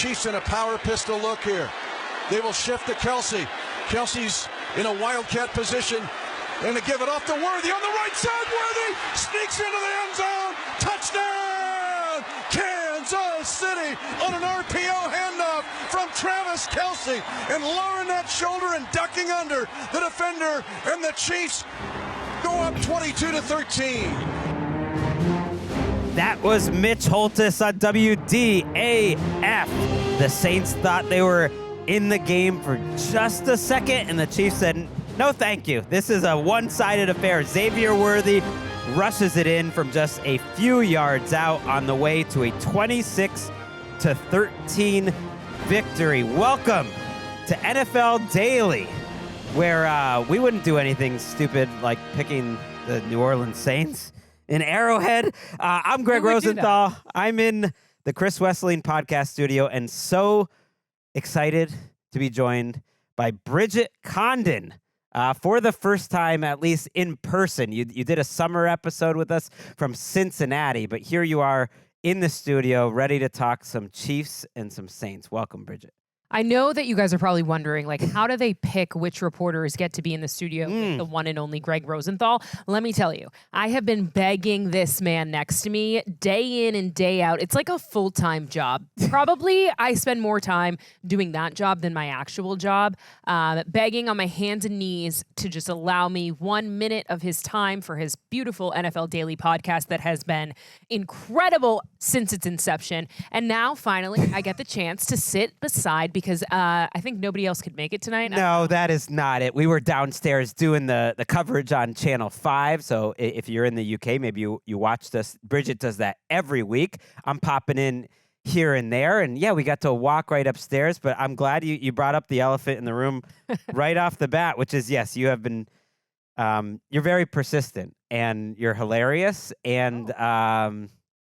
Chiefs in a power pistol look here. They will shift to Kelsey. Kelsey's in a wildcat position. And to give it off to Worthy on the right side. Worthy sneaks into the end zone. Touchdown! Kansas City on an RPO handoff from Travis Kelsey. And lowering that shoulder and ducking under the defender. And the Chiefs go up 22-13. That was Mitch Holtis on WDAF. The Saints thought they were in the game for just a second, and the Chiefs said, no, thank you. This is a one-sided affair. Xavier Worthy rushes it in from just a few yards out on the way to a 26-13 victory. Welcome to NFL Daily, where we wouldn't do anything stupid like picking the New Orleans Saints in Arrowhead. I'm Gregg Rosenthal. I'm in the Chris Wesseling podcast studio and so excited to be joined by Bridget Condon for the first time, at least in person. You did a summer episode with us from Cincinnati, but here you are in the studio ready to talk some Chiefs and some Saints. Welcome, Bridget. I know that you guys are probably wondering, like, how do they pick which reporters get to be in the studio with the one and only Gregg Rosenthal? Let me tell you, I have been begging this man next to me day in and day out. It's like a full-time job. Probably I spend more time doing that job than my actual job, begging on my hands and knees to just allow me 1 minute of his time for his beautiful NFL Daily podcast that has been incredible since its inception. And now, finally, I get the chance to sit beside because I think nobody else could make it tonight. No, that is not it. We were downstairs doing the coverage on Channel 5, so if you're in the UK, maybe you watched us. Bridget does that every week. I'm popping in here and there, and yeah, we got to walk right upstairs, but I'm glad you brought up the elephant in the room right off the bat, which is, yes, you have been, you're very persistent, and you're hilarious, and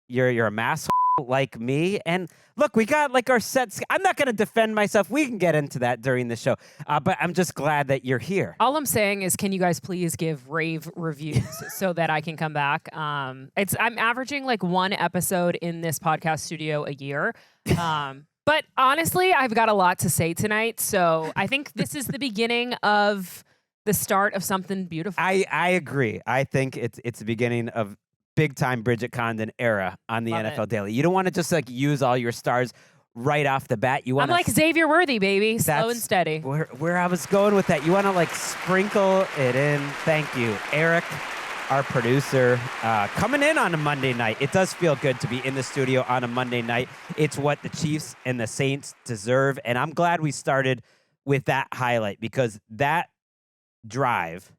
you're a mass like me. And look, we got like our sets. I'm not going to defend myself. We can get into that during the show. But I'm just glad that you're here. All I'm saying is, can you guys please give rave reviews so that I can come back? I'm averaging like one episode in this podcast studio a year. But honestly, I've got a lot to say tonight. So I think this is the beginning of the start of something beautiful. I agree. I think it's the beginning of big-time Bridget Condon era on the NFL Daily. You don't want to just like use all your stars right off the bat. You want I'm like Xavier Worthy, baby. Slow and steady. Where I was going with that. You want to like sprinkle it in. Thank you, Eric, our producer, coming in on a Monday night. It does feel good to be in the studio on a Monday night. It's what the Chiefs and the Saints deserve, and I'm glad we started with that highlight because that drive,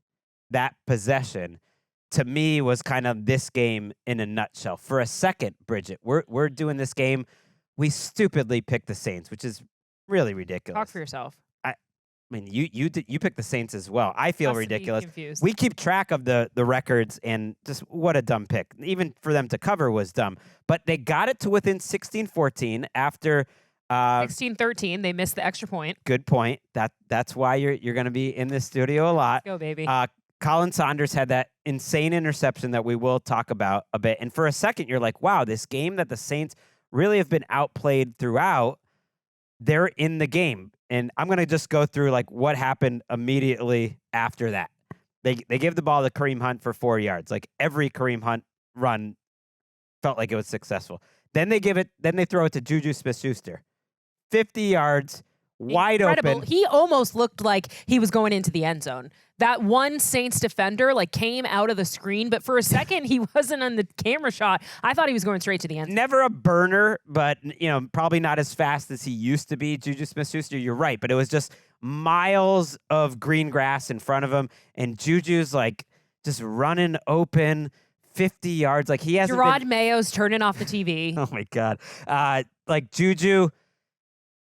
that possession, to me, was kind of this game in a nutshell. For a second, Bridget, we're doing this game. We stupidly picked the Saints, which is really ridiculous. Talk for yourself. I mean, you picked the Saints as well. I feel ridiculous. Confused. We keep track of the records, and just what a dumb pick. Even for them to cover was dumb. But they got it to within 16-14 after 16-13. They missed the extra point. Good point. That's why you're going to be in this studio a lot. Go, baby. Colin Saunders had that insane interception that we will talk about a bit. And for a second, you're like, wow, this game that the Saints really have been outplayed throughout, they're in the game. And I'm going to just go through like what happened immediately after that. They give the ball to Kareem Hunt for 4 yards. Like every Kareem Hunt run felt like it was successful. Then they throw it to Juju Smith-Schuster. 50 yards. Wide Incredible. open. He almost looked like he was going into the end zone. That one Saints defender like came out of the screen, but for a second he wasn't on the camera shot. I thought he was going straight to the end zone. Never a burner, but probably not as fast as he used to be. Juju Smith-Schuster, you're right, but it was just miles of green grass in front of him, and Juju's like just running open 50 yards. Like he hasn't. Gerard Mayo's turning off the TV. Oh my God! Like Juju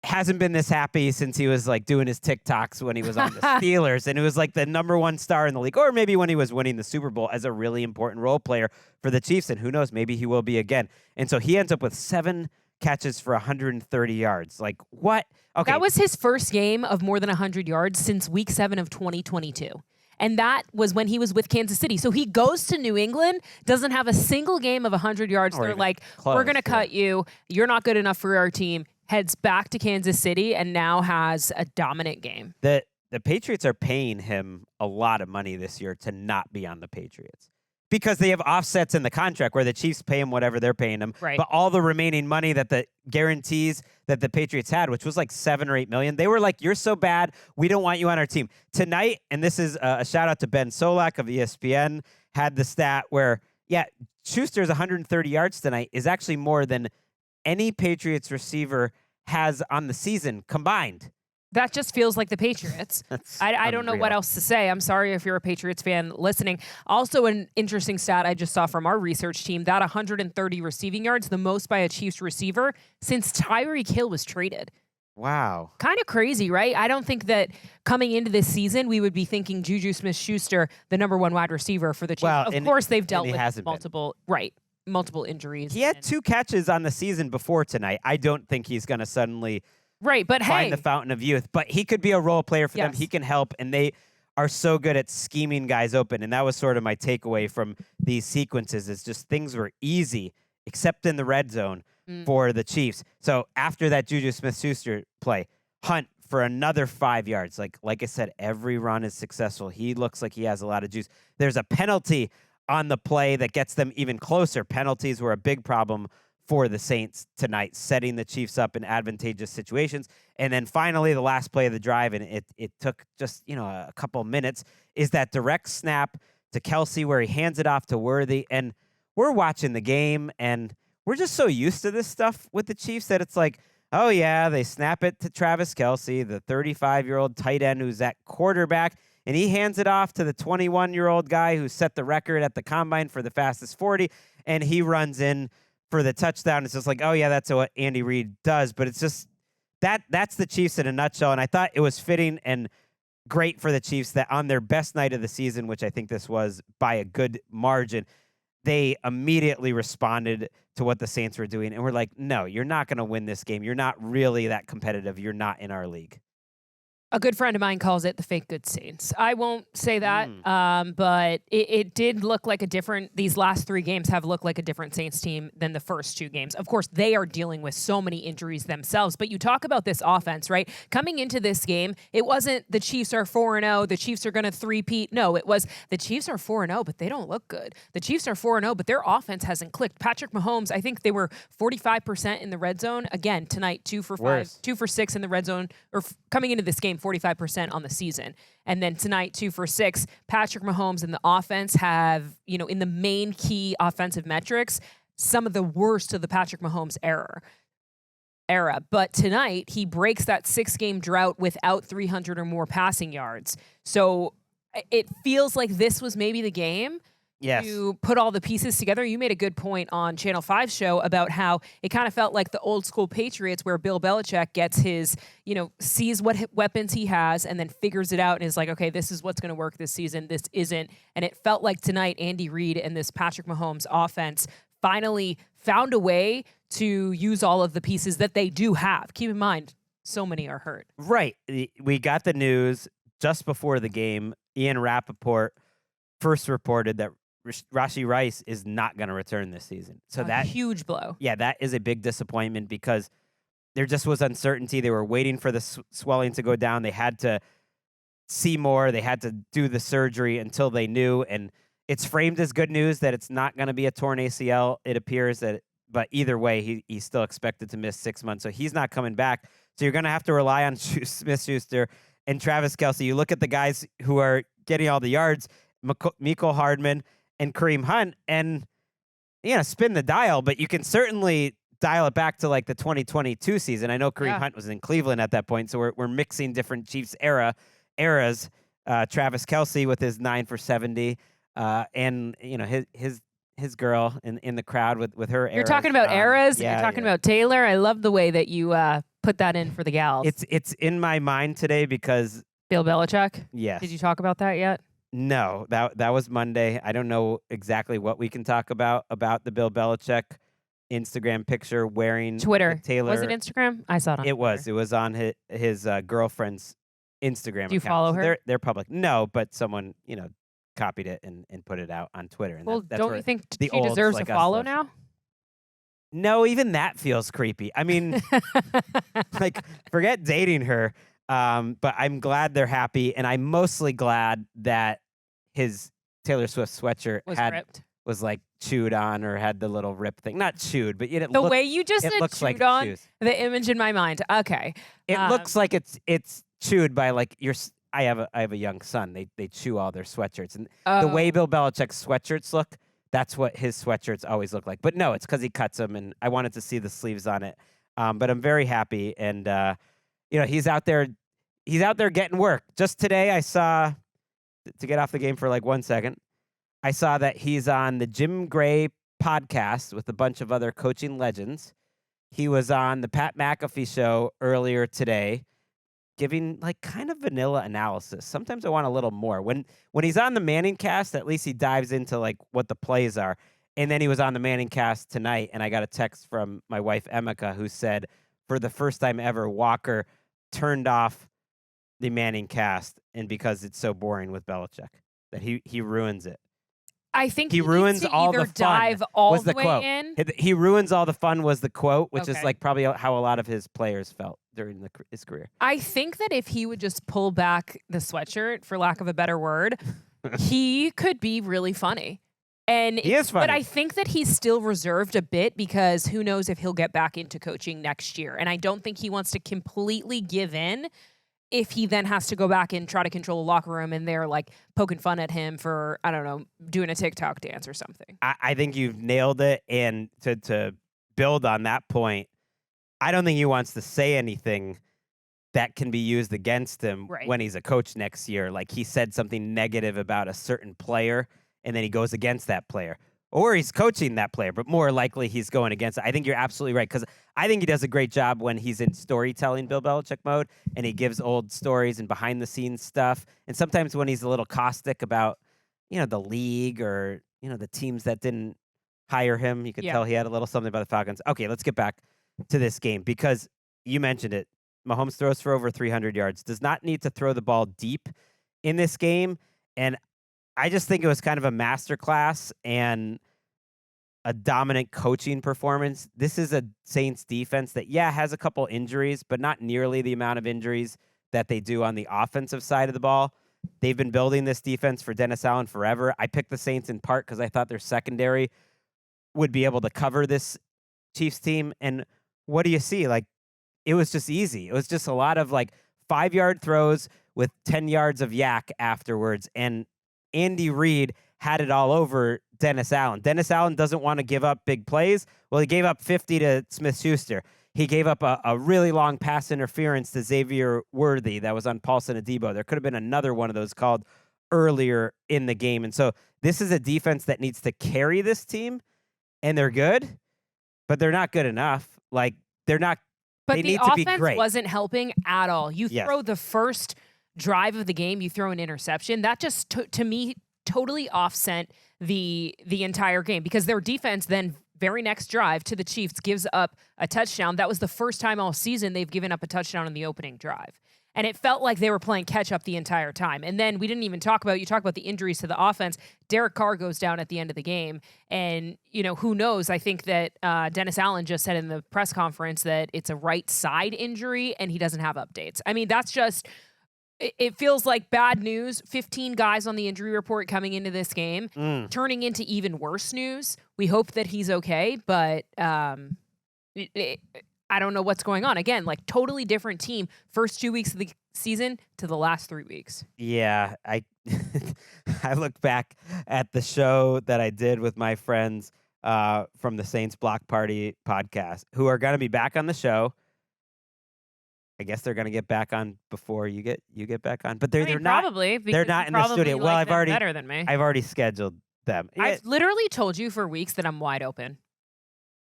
hasn't been this happy since he was like doing his TikToks when he was on the Steelers, and it was like the #1 star in the league, or maybe when he was winning the Super Bowl as a really important role player for the Chiefs, and who knows, maybe he will be again. And so he ends up with 7 catches for 130 yards. Like what? Okay, that was his first game of more than 100 yards since Week 7 of 2022. And that was when he was with Kansas City. So he goes to New England, doesn't have a single game of 100 yards. They're like, we're going to cut you. You're not good enough for our team. heads back to Kansas City and now has a dominant game. The Patriots are paying him a lot of money this year to not be on the Patriots because they have offsets in the contract where the Chiefs pay him whatever they're paying him. Right. But all the remaining money that the guarantees that the Patriots had, which was like $7 or $8 million, they were like, "You're so bad, we don't want you on our team." Tonight, and this is a shout out to Ben Solak of ESPN, had the stat where, Schuster's 130 yards tonight is actually more than any Patriots receiver has on the season combined. That just feels like the Patriots. I don't know what else to say. I'm sorry if you're a Patriots fan listening. Also, an interesting stat I just saw from our research team, that 130 receiving yards, the most by a Chiefs receiver since Tyreek Hill was traded. Wow. Kind of crazy, right? I don't think that coming into this season, we would be thinking Juju Smith-Schuster, the number one wide receiver for the Chiefs. Well, of course, they've dealt with multiple injuries. He had 2 catches on the season before tonight. I don't think he's going to suddenly but find the fountain of youth. But he could be a role player for them. Yes. He can help, and they are so good at scheming guys open. And that was sort of my takeaway from these sequences is just things were easy, except in the red zone for the Chiefs. So after that Juju Smith-Schuster play, Hunt for another 5 yards. Like I said, every run is successful. He looks like he has a lot of juice. There's a penalty on the play that gets them even closer. Penalties were a big problem for the Saints tonight, setting the Chiefs up in advantageous situations. And then finally, the last play of the drive, and it took just a couple minutes, is that direct snap to Kelce where he hands it off to Worthy. And we're watching the game, and we're just so used to this stuff with the Chiefs that it's like, oh, yeah, they snap it to Travis Kelce, the 35-year-old tight end who's at quarterback, and he hands it off to the 21-year-old guy who set the record at the combine for the fastest 40, and he runs in for the touchdown. It's just like, oh, yeah, that's what Andy Reid does. But it's just that's the Chiefs in a nutshell. And I thought it was fitting and great for the Chiefs that on their best night of the season, which I think this was by a good margin, they immediately responded to what the Saints were doing. And we're like, no, you're not going to win this game. You're not really that competitive. You're not in our league. A good friend of mine calls it the fake good Saints. I won't say that, but it did look like these last 3 games have looked like a different Saints team than the first 2 games. Of course, they are dealing with so many injuries themselves, but you talk about this offense, right? Coming into this game, it wasn't the Chiefs are 4-0, the Chiefs are going to three-peat. No, it was the Chiefs are 4-0, but they don't look good. The Chiefs are 4-0, but their offense hasn't clicked. Patrick Mahomes, I think they were 45% in the red zone. Again, tonight, 2 for 5, Worse. 2 for 6 in the red zone, or coming into this game, 45% on the season. And then tonight, 2 for 6. Patrick Mahomes and the offense have, in the main key offensive metrics, some of the worst of the Patrick Mahomes era. But tonight, he breaks that 6-game drought without 300 or more passing yards. So it feels like this was maybe the game. Yes. To put all the pieces together. You made a good point on Channel 5 show about how it kind of felt like the old school Patriots where Bill Belichick gets his, sees what weapons he has and then figures it out and is like, okay, this is what's going to work this season. This isn't. And it felt like tonight, Andy Reid and this Patrick Mahomes offense finally found a way to use all of the pieces that they do have. Keep in mind, so many are hurt. Right. We got the news just before the game. Ian Rappaport first reported that Rashee Rice is not going to return this season. So that huge blow. Yeah, that is a big disappointment because there just was uncertainty. They were waiting for the swelling to go down. They had to see more. They had to do the surgery until they knew. And it's framed as good news that it's not going to be a torn ACL. It appears that, but either way, he's still expected to miss 6 months. So he's not coming back. So you're going to have to rely on Smith-Schuster and Travis Kelce. You look at the guys who are getting all the yards, Mecole Hardman and Kareem Hunt, and spin the dial, but you can certainly dial it back to like the 2022 season. I know Kareem Hunt was in Cleveland at that point, so we're mixing different Chiefs eras. Travis Kelce with his 9 for 70, and his girl in the crowd with her. You're talking about eras. Yeah, you're talking about Taylor. I love the way that you put that in for the gals. It's in my mind today because Bill Belichick. Yes. Did you talk about that yet? No, that was Monday. I don't know exactly what we can talk about the Bill Belichick Instagram picture wearing Twitter. Taylor. Was it Instagram? I saw it on It Twitter. was. It was on his girlfriend's Instagram Do you account. follow her? They're public. No, but someone, copied it and put it out on Twitter. And Well, that's don't where you think the she deserves olds like a us follow live. now? No, even that feels creepy. I mean, like, forget dating her. But I'm glad they're happy, and I'm mostly glad that his Taylor Swift sweatshirt Was had ripped. was like chewed on or had the little rip thing. Not chewed, but The way you just it said looks like chewed it on, chews. the image in my mind. Okay. It looks like it's chewed by like I have a young son. They chew all their sweatshirts, and the way Oh. Bill Belichick's sweatshirts look, that's what his sweatshirts always look like. But no, it's because he cuts them, and I wanted to see the sleeves on it. But I'm very happy, and he's out there getting work. Just today, I saw, to get off the game for like 1 second, I saw that he's on the Jim Gray podcast with a bunch of other coaching legends. He was on the Pat McAfee show earlier today, giving like kind of vanilla analysis. Sometimes I want a little more. When he's on the Manning cast, at least he dives into like what the plays are. And then he was on the Manning cast tonight, and I got a text from my wife Emeka, who said, for the first time ever, Walker turned off the Manning cast, and because it's so boring with Belichick, that he ruins it. I think He ruins needs to all either the fun. dive all Was the the way quote. in. He ruins all the fun was the quote, which is Okay. like probably how a lot of his players felt during his career. I think that if he would just pull back the sweatshirt, for lack of a better word, he could be really funny. And He is funny. But I think that he's still reserved a bit because who knows if he'll get back into coaching next year. And I don't think he wants to completely give in if he then has to go back and try to control the locker room and they're like poking fun at him for, I don't know, doing a TikTok dance or something. I think you've nailed it. And to build on that point, I don't think he wants to say anything that can be used against him Right. when he's a coach next year. Like he said something negative about a certain player, and then he goes against that player. Or he's coaching that player, but more likely he's going against it. I think you're absolutely right, because I think he does a great job when he's in storytelling Bill Belichick mode, and he gives old stories and behind-the-scenes stuff. And sometimes when he's a little caustic about, the league or, the teams that didn't hire him, you could tell he had a little something about the Falcons. Okay, let's get back to this game, because you mentioned it. Mahomes throws for over 300 yards, does not need to throw the ball deep in this game, and I just think it was kind of a masterclass and a dominant coaching performance. This is a Saints defense that, has a couple injuries, but not nearly the amount of injuries that they do on the offensive side of the ball. They've been building this defense for Dennis Allen forever. I picked the Saints in part because I thought their secondary would be able to cover this Chiefs team. And what do you see? Like, it was just easy. It was just a lot of like 5-yard throws with 10 yards of yak afterwards. And Andy Reid had it all over Dennis Allen. Dennis Allen doesn't want to give up big plays. Well, he gave up 50 to Smith-Schuster. He gave up a really long pass interference to Xavier Worthy that was on Paulson Adebo. There could have been another one of those called earlier in the game. And so this is a defense that needs to carry this team, and they're good, but they're not good enough. Like, they're not. But they the need to be offense great. wasn't helping at all. You Yes. throw the first drive of the game, you throw an interception. That just, to me, totally offset the entire game, because their defense then very next drive to the Chiefs gives up a touchdown. That was the first time all season they've given up a touchdown in the opening drive. And it felt like they were playing catch up the entire time. And then we didn't even talk about the injuries to the offense. Derek Carr goes down at the end of the game. And, who knows? I think that Dennis Allen just said in the press conference that it's a right side injury and he doesn't have updates. I mean, that's just, it feels like bad news. 15 guys on the injury report coming into this game, turning into even worse news. We hope that he's okay, but I don't know what's going on. Again, like totally different team. First 2 weeks of the season to the last 3 weeks. Yeah, I I look back at the show that I did with my friends from the Saints Block Party podcast, who are going to be back on the show. I guess they're going to get back on before you get back on, but they're not. Probably. They're not in the studio. Like well, I've already better than me. I've already scheduled them. I've literally told you for weeks that I'm wide open.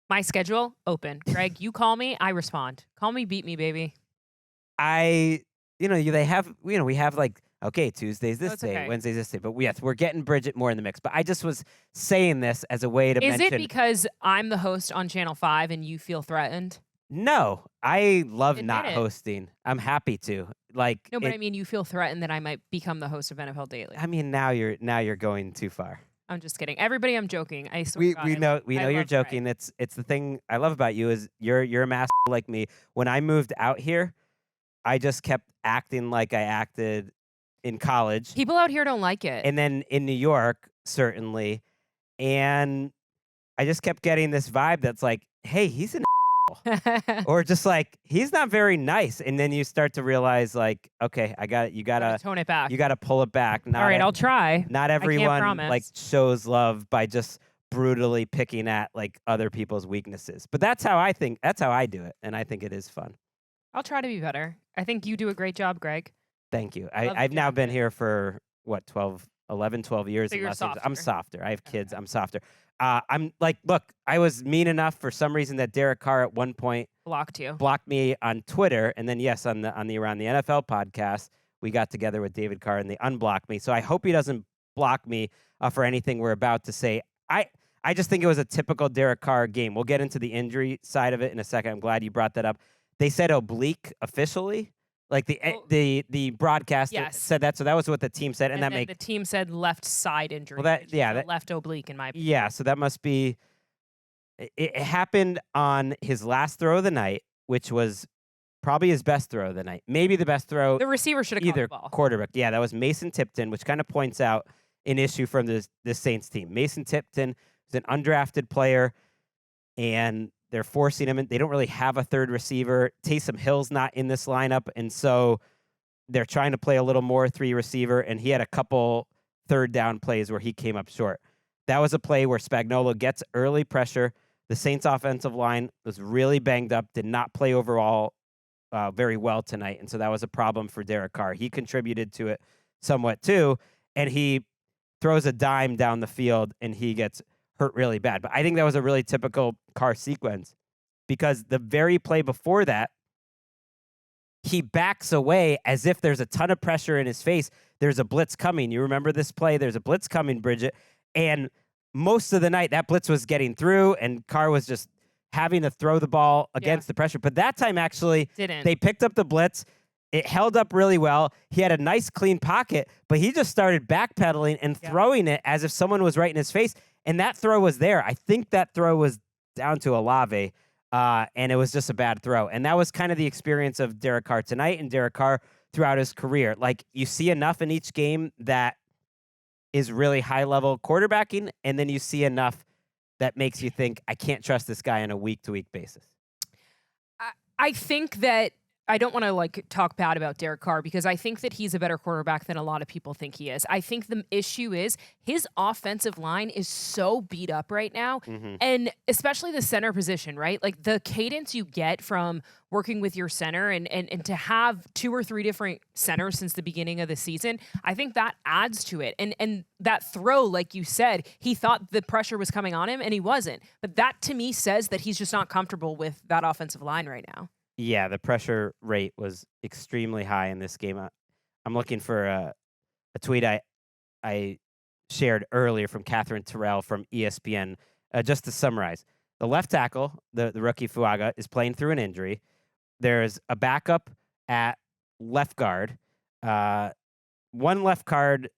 My schedule open. Greg, you call me, I respond. Call me, beat me, baby. they have, we have like, okay, Tuesdays this it's day, okay. Wednesdays this day, but we're getting Bridget more in the mix. But I just was saying this as a way to Is mention. it because I'm the host on Channel 5 and you feel threatened? No, I love Admit not it. hosting. I'm happy to. Like, No, but I mean, you feel threatened that I might become the host of NFL Daily. now you're going too far. I'm just kidding. Everybody, I'm joking. I swear to God, We I know you're love joking. Gregg. It's the thing I love about you is you're a master like me. When I moved out here, I just kept acting like I acted in college, People out here don't like it. and then in New York, certainly, and I just kept getting this vibe that's like, hey, he's an or just like he's not very nice, and then you start to realize like, okay, you gotta tone it back. you gotta pull it back. All right, I'll try. Not I can't everyone promise. like shows love by just brutally picking at like other people's weaknesses. But that's how I think. That's how I do it, and I think it is fun. I'll try to be better. I think you do a great job, Gregg. Thank you. Love I've now doing been it. here for what 12 years. So in you're Los Angeles. I'm softer. softer. I have kids. Okay. I'm softer. I'm like, look, I was mean enough for some reason that Derek Carr at one point Blocked you. blocked me on Twitter, and then yes, on the Around the NFL podcast, we got together with David Carr and they unblocked me. So I hope he doesn't block me for anything we're about to say. I just think it was a typical Derek Carr game. We'll get into the injury side of it in a second. I'm glad you brought that up. They said oblique officially, like the broadcast Yes. said that. So that was what the team said, and that then makes the team said left side injury. Well, that- which is yeah, a that- left oblique in my opinion. yeah. So that must be. It happened on his last throw of the night, which was probably his best throw of the night. Maybe the best throw. The receiver should have caught Either the ball. quarterback. Yeah, that was Mason Tipton, which kind of points out an issue from this Saints team. Mason Tipton is an undrafted player, and they're forcing him in. They don't really have a third receiver. Taysom Hill's not in this lineup, and so they're trying to play a little more 3 receiver, and he had a couple third down plays where he came up short. That was a play where Spagnuolo gets early pressure. The Saints offensive line was really banged up, did not play overall very well tonight, and so that was a problem for Derek Carr. He contributed to it somewhat too, and he throws a dime down the field, and he gets hurt really bad. But I think that was a really typical Carr sequence because the very play before that, he backs away as if there's a ton of pressure in his face. There's a blitz coming. You remember this play? There's a blitz coming, Bridget. And most of the night, that blitz was getting through, and Carr was just having to throw the ball against the pressure. But that time, actually, they picked up the blitz. It held up really well. He had a nice, clean pocket, but he just started backpedaling and throwing it as if someone was right in his face. And that throw was there. I think that throw was down to Olave, and it was just a bad throw. And that was kind of the experience of Derek Carr tonight and Derek Carr throughout his career. Like, you see enough in each game that is really high-level quarterbacking, and then you see enough that makes you think, I can't trust this guy on a week-to-week basis. I think that I don't want to talk bad about Derek Carr because I think that he's a better quarterback than a lot of people think he is. I think the issue is his offensive line is so beat up right now, and especially the center position, right? Like the cadence you get from working with your center and to have 2 or 3 different centers since the beginning of the season, I think that adds to it. And that throw, like you said, he thought the pressure was coming on him and he wasn't. But that to me says that he's just not comfortable with that offensive line right now. Yeah, the pressure rate was extremely high in this game. I'm looking for a tweet I shared earlier from Catherine Terrell from ESPN. Just to summarize, the left tackle, the rookie Fuaga, is playing through an injury. There's a backup at left guard. One left guard,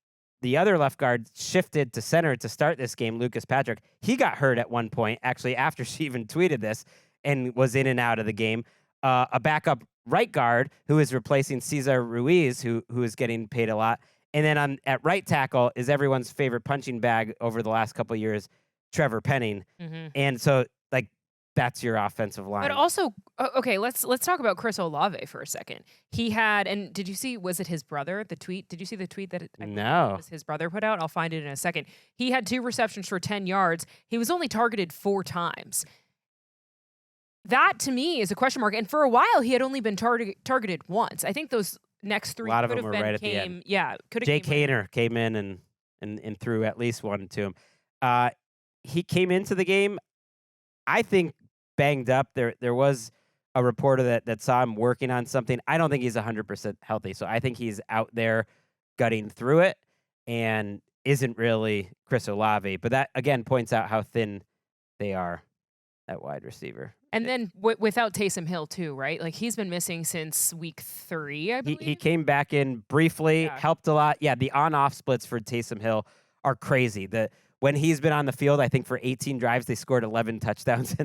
the other left guard shifted to center to start this game, Lucas Patrick. He got hurt at one point, actually, after she even tweeted this, and was in and out of the game. A backup right guard who is replacing Cesar Ruiz, who is getting paid a lot. And then at right tackle is everyone's favorite punching bag over the last couple of years, Trevor Penning. And so, that's your offensive line. But also, okay, let's talk about Chris Olave for a second. He had, and did you see, was it his brother, the tweet? Did you see the tweet that No. was his brother put out? I'll find it in a second. He had 2 receptions for 10 yards. He was only targeted 4 times. That, to me, is a question mark. And for a while, he had only been targeted once. I think those next 3 A lot of could them have were been right at the end. Yeah, could have Jake Haener came in and threw at least one to him. He came into the game, I think, banged up. There was a reporter that saw him working on something. I don't think he's 100% healthy, so I think he's out there gutting through it and isn't really Chris Olave. But that, again, points out how thin they are at wide receiver. And then without Taysom Hill, too, right? Like, he's been missing since week 3, I believe. He came back in briefly, helped a lot. Yeah, the on-off splits for Taysom Hill are crazy. when he's been on the field, I think for 18 drives, they scored 11 touchdowns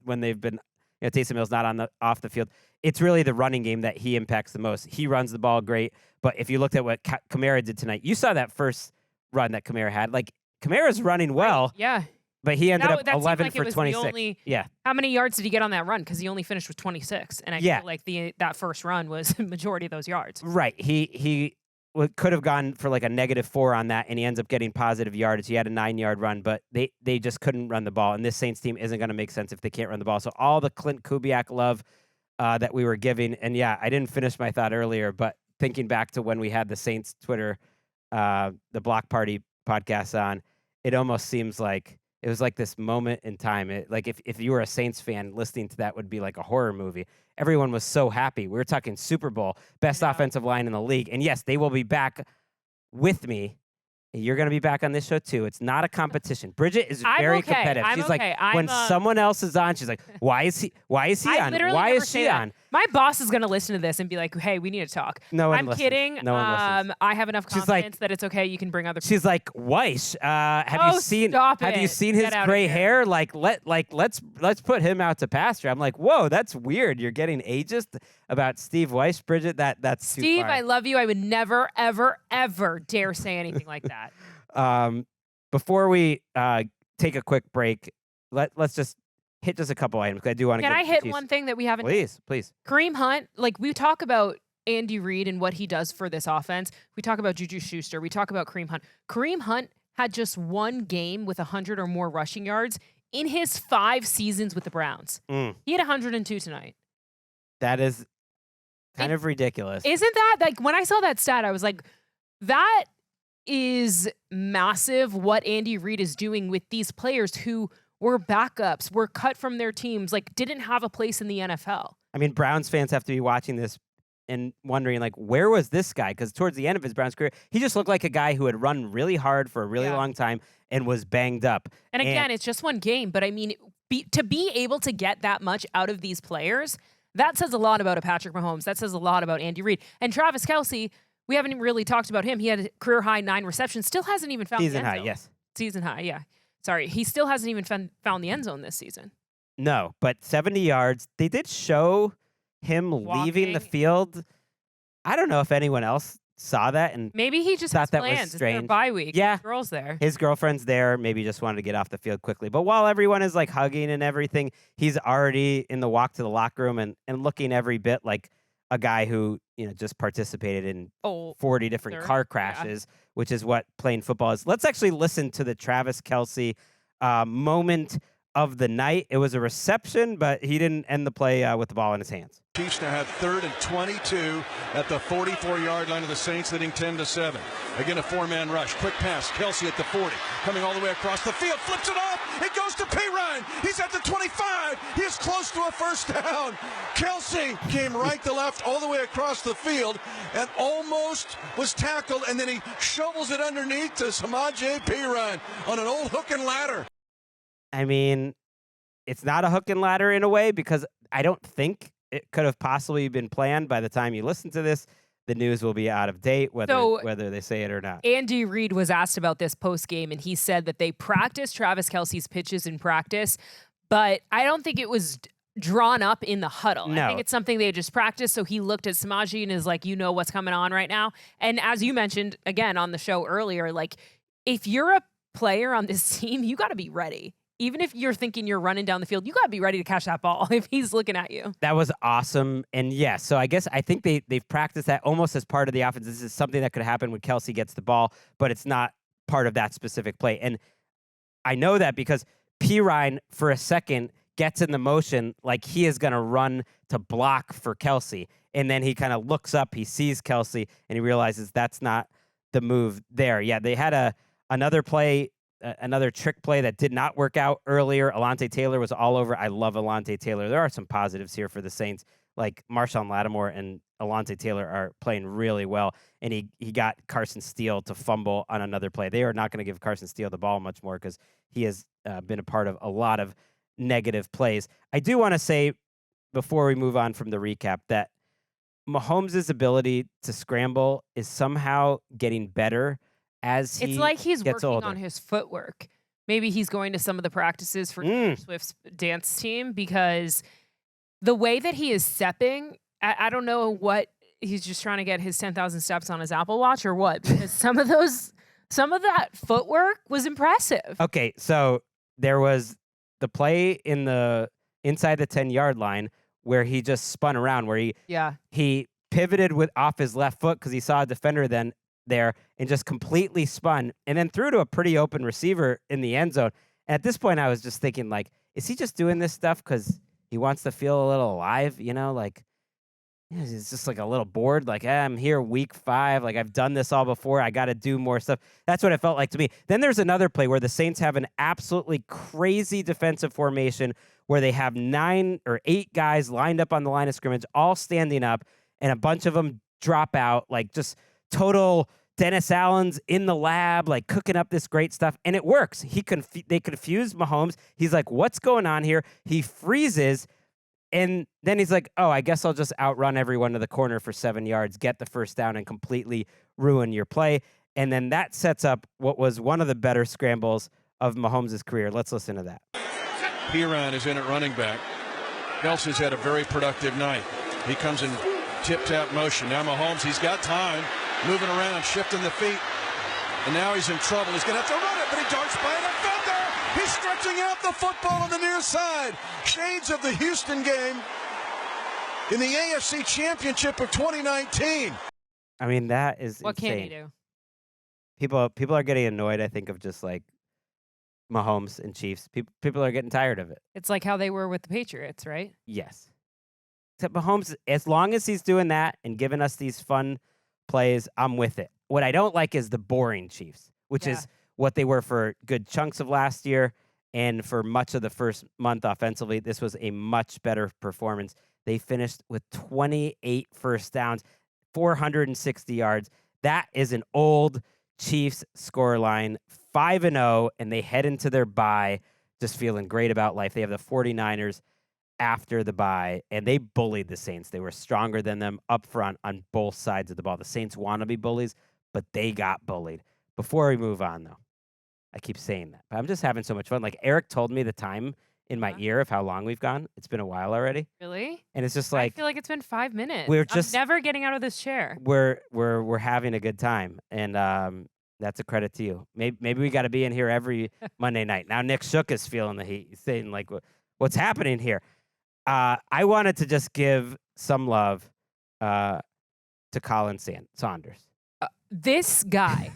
when they've been, Taysom Hill's not off the field. It's really the running game that he impacts the most. He runs the ball great, but if you looked at what Kamara did tonight, you saw that first run that Kamara had. Like, Kamara's running well. Right. Yeah. But he ended up that 11 like for 26. Yeah. How many yards did he get on that run? Because he only finished with 26. And I feel like that first run was the majority of those yards. Right. He could have gone for like a -4 on that, and he ends up getting positive yardage. He had a 9-yard run, but they just couldn't run the ball. And this Saints team isn't going to make sense if they can't run the ball. So all the Clint Kubiak love that we were giving. And yeah, I didn't finish my thought earlier, but thinking back to when we had the Saints Twitter, the Block Party podcast on, it almost seems like it was like this moment in time. Like if you were a Saints fan, listening to that would be like a horror movie. Everyone was so happy. We were talking Super Bowl, best offensive line in the league. And yes, they will be back with me. You're going to be back on this show too. It's not a competition. Bridget is very competitive. She's like, when someone else is on, she's like, why is he on? Why is she on? My boss is going to listen to this and be like, hey, we need to talk. No one I'm listens. kidding. No one listens. I have enough confidence that it's okay. You can bring other people. She's like, Weiss, have you seen his gray hair? Like, let's put him out to pasture. I'm like, whoa, that's weird. You're getting ageist about Steve Weiss, Bridget. That's Steve, too far. I love you. I would never, ever, ever dare say anything like that. Before we take a quick break, let's just hit just a couple items. I do want to. Can I hit one thing that we haven't? Please. Kareem Hunt. Like, we talk about Andy Reid and what he does for this offense. We talk about Juju Schuster. We talk about Kareem Hunt. Kareem Hunt had just one game with 100 or more rushing yards in his 5 seasons with the Browns. He had 102 tonight. That is kind of ridiculous. Isn't that, like, when I saw that stat, I was like, that is massive what Andy Reid is doing with these players who were backups, were cut from their teams, like, didn't have a place in the NFL. I mean, Browns fans have to be watching this and wondering, like, where was this guy? Because towards the end of his Browns career, he just looked like a guy who had run really hard for a really long time and was banged up. And again, it's just one game, but I mean, to be able to get that much out of these players, that says a lot about a Patrick Mahomes. That says a lot about Andy Reid. And Travis Kelce, we haven't really talked about him. He had a career-high 9 receptions. Still hasn't even found the end zone. Season high, yes. Season high, yeah. Sorry, he still hasn't even found the end zone this season. No, but 70 yards. They did show him leaving the field. I don't know if anyone else saw that and maybe he just thought has plans. That was strange. It's their bye week. Yeah, his girl's there. His girlfriend's there. Maybe just wanted to get off the field quickly. But while everyone is like hugging and everything, he's already in the walk to the locker room and looking every bit like a guy who just participated in 40 different car crashes, which is what playing football is. Let's actually listen to the Travis Kelce moment of the night. It was a reception, but he didn't end the play with the ball in his hands. Chiefs now have 3rd and 22 at the 44-yard line of the Saints, leading 10-7. Again, a 4-man rush. Quick pass. Kelce at the 40. Coming all the way across the field. Flips it off. It goes to Pirine. He's at the 25. He is close to a first down. Kelce came right to left all the way across the field and almost was tackled. And then he shovels it underneath to Samaje Pirine on an old hook and ladder. I mean, it's not a hook and ladder in a way because I don't think it could have possibly been planned. By the time you listen to this, the news will be out of date, whether they say it or not. Andy Reid was asked about this post-game, and he said that they practiced Travis Kelce's pitches in practice, but I don't think it was drawn up in the huddle. No. I think it's something they just practiced, so he looked at Samaje and is like, what's coming on right now. And as you mentioned, again, on the show earlier, like, if you're a player on this team, you got to be ready. Even if you're thinking you're running down the field, you got to be ready to catch that ball if he's looking at you. That was awesome. And yeah, so I think they've practiced that almost as part of the offense. This is something that could happen when Kelce gets the ball, but it's not part of that specific play. And I know that because Pirine, for a second, gets in the motion like he is going to run to block for Kelce. And then he kind of looks up, he sees Kelce, and he realizes that's not the move there. Yeah, they had another play, another trick play that did not work out earlier. Alontae Taylor was all over. I love Alontae Taylor. There are some positives here for the Saints. Like Marshawn Lattimore and Alontae Taylor are playing really well. And he got Carson Steele to fumble on another play. They are not going to give Carson Steele the ball much more because he has been a part of a lot of negative plays. I do want to say, before we move on from the recap, that Mahomes' ability to scramble is somehow getting better as he It's like he's gets working older. on his footwork. Maybe he's going to some of the practices for Taylor Swift's dance team because the way that he is stepping, I don't know what he's just trying to get his 10,000 steps on his Apple Watch or what, because some of that footwork was impressive. Okay, so there was the play in the inside the 10-yard line where he just spun around, where he pivoted off his left foot because he saw a defender there and just completely spun and then threw to a pretty open receiver in the end zone. And at this point, I was just thinking, like, is he just doing this stuff because he wants to feel a little alive? You know, like, he's just like a little bored. Like, I'm here week 5. Like, I've done this all before. I got to do more stuff. That's what it felt like to me. Then there's another play where the Saints have an absolutely crazy defensive formation where they have 9 or 8 guys lined up on the line of scrimmage, all standing up, and a bunch of them drop out, like just total Dennis Allen's in the lab, like cooking up this great stuff, and it works. They confuse Mahomes. He's like, what's going on here? He freezes, and then he's like, oh, I guess I'll just outrun everyone to the corner for 7 yards, get the first down, and completely ruin your play. And then that sets up what was one of the better scrambles of Mahomes' career. Let's listen to that. Piran is in at running back. Kelsey's had a very productive night. He comes in tip-tap motion. Now Mahomes, he's got time. Moving around, shifting the feet. And now he's in trouble. He's going to have to run it, but he darts by an defender. He's stretching out the football on the near side. Shades of the Houston game in the AFC Championship of 2019. I mean, that is What insane. can he do? People are getting annoyed, I think, of just like Mahomes and Chiefs. People are getting tired of it. It's like how they were with the Patriots, right? Yes. Except Mahomes, as long as he's doing that and giving us these fun plays, I'm with it. What I don't like is the boring Chiefs, which is what they were for good chunks of last year and for much of the first month offensively. This was a much better performance. They finished with 28 first downs, 460 yards. That is an old Chiefs scoreline, 5-0, and they head into their bye just feeling great about life. They have the 49ers after the bye, and they bullied the Saints. They were stronger than them up front on both sides of the ball. The Saints want to be bullies, but they got bullied. Before we move on, though, I keep saying that, but I'm just having so much fun. Like, Eric told me the time in my ear of how long we've gone. It's been a while already. Really? And it's just like, I feel like it's been 5 minutes. We're just I'm never getting out of this chair. we're having a good time, and that's a credit to you. Maybe we got to be in here every Monday night. Now Nick Shook is feeling the heat. He's saying, like, what's happening here? I wanted to just give some love to Colin Saunders. This guy.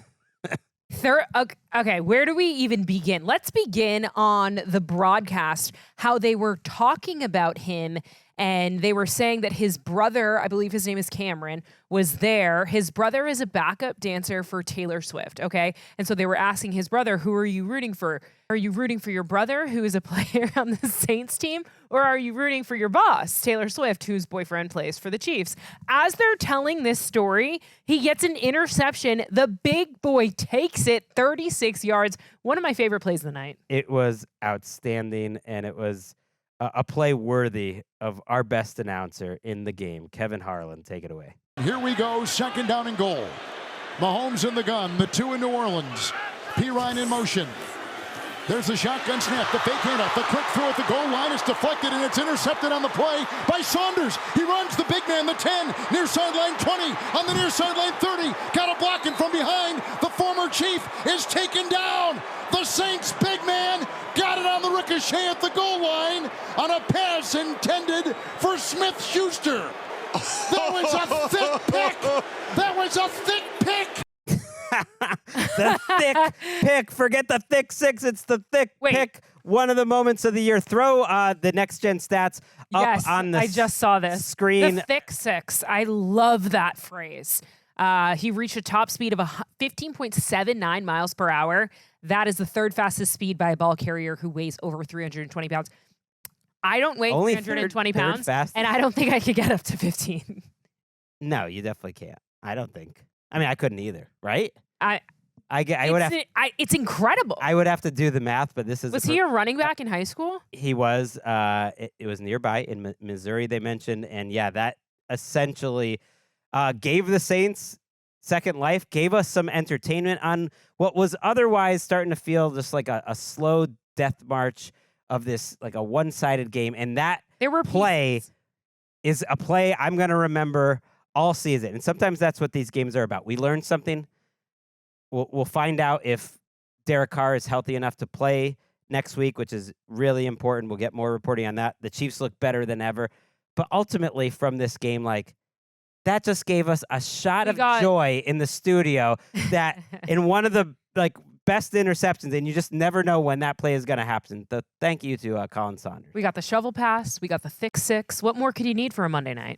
Okay, where do we even begin? Let's begin on the broadcast, how they were talking about him, and they were saying that his brother, I believe his name is Cameron, was there. His brother is a backup dancer for Taylor Swift, okay? And so they were asking his brother, who are you rooting for? Are you rooting for your brother, who is a player on the Saints team? Or are you rooting for your boss, Taylor Swift, whose boyfriend plays for the Chiefs? As they're telling this story, he gets an interception. The big boy takes it 36 yards. One of my favorite plays of the night. It was outstanding, and it was a play worthy of our best announcer in the game, Kevin Harlan. Take it away. Here we go, second down and goal. Mahomes in the gun, the 2 in New Orleans. Pirine in motion. There's the shotgun snap, the fake handoff, the quick throw at the goal line is deflected, and it's intercepted on the play by Saunders. He runs the big man, the 10, near sideline 20, on the near sideline 30. Got a blocking from behind. The former Chief is taken down. The Saints big man got it on the ricochet at the goal line on a pass intended for Smith-Schuster. That was a thick pick. That was a thick pick. The thick pick. Forget the thick six. It's the thick pick. One of the moments of the year. Throw the next gen stats up on the I just saw this screen. The thick six. I love that phrase. He reached a top speed of 15.79 miles per hour. That is the third fastest speed by a ball carrier who weighs over 320 pounds. I don't weigh Only 320 third pounds, fastest? and I don't think I could get up to 15. No, you definitely can't. I don't think. I mean, I couldn't either, right? I would have. It's incredible. I would have to do the math, but this is. Was he a running back in high school? He was. It was nearby in Missouri. They mentioned, and yeah, that essentially gave the Saints Second Life, gave us some entertainment on what was otherwise starting to feel just like a slow death march of this, like a one-sided game. And that There were play pieces. is a play I'm going to remember all season. And sometimes that's what these games are about. We learn something. We'll find out if Derek Carr is healthy enough to play next week, which is really important. We'll get more reporting on that. The Chiefs look better than ever. But ultimately from this game, like, that just gave us a shot of joy in the studio that in one of the best interceptions, and you just never know when that play is going to happen. Thank you to Colin Saunders. We got the shovel pass. We got the thick six. What more could you need for a Monday night?